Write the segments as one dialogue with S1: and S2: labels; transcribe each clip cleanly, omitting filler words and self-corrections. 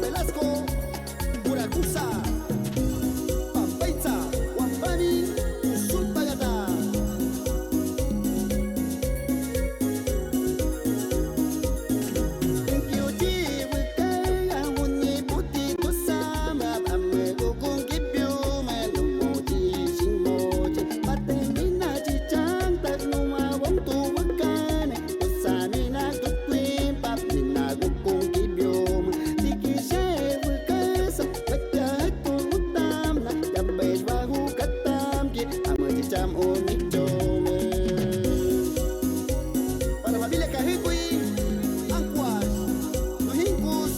S1: Velasco, Uracusa, Pampaitza, Guampani, Usulpagata. Jam unik jome para familia Kahikui, Angkuas, Nuhinkus.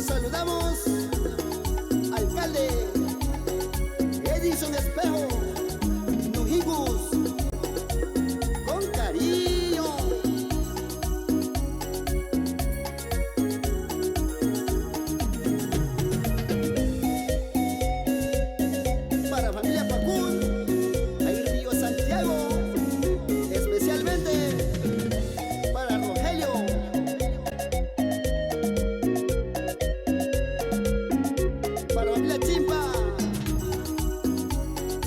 S1: Saludamos, alcalde Edison Espejo, Nuhinkus, con cariño. Para familia Pacún, el Río Santiago, especialmente para Rogelio. Para la Chimpa,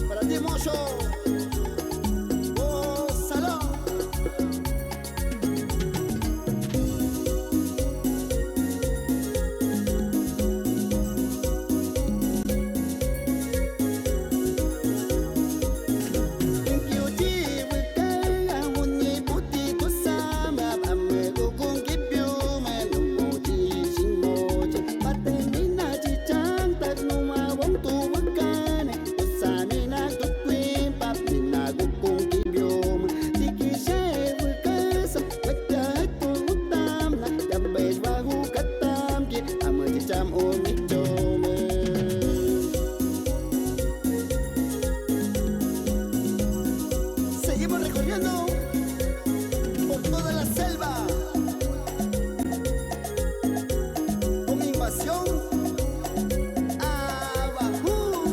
S1: para ti Mocho, oh salón. Jam unik jome. Seguimos recorriendo por toda la selva con invasión abajo.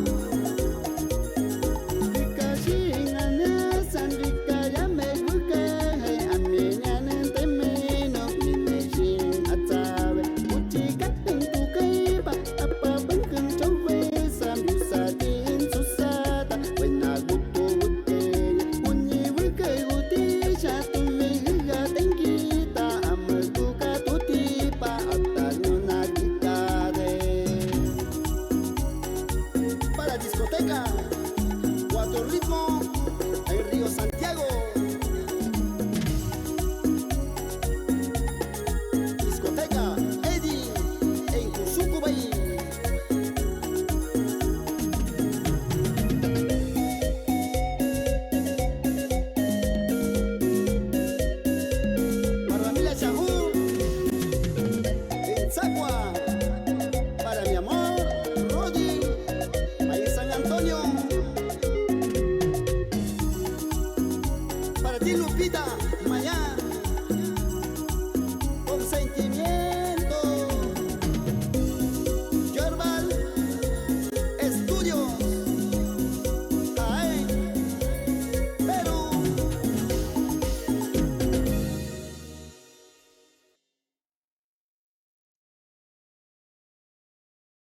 S1: Para discoteca Cuatro Ritmo, el Río Santiago. Discoteca Eddie en Cusucubay. Para la familia Chahú en Zacua.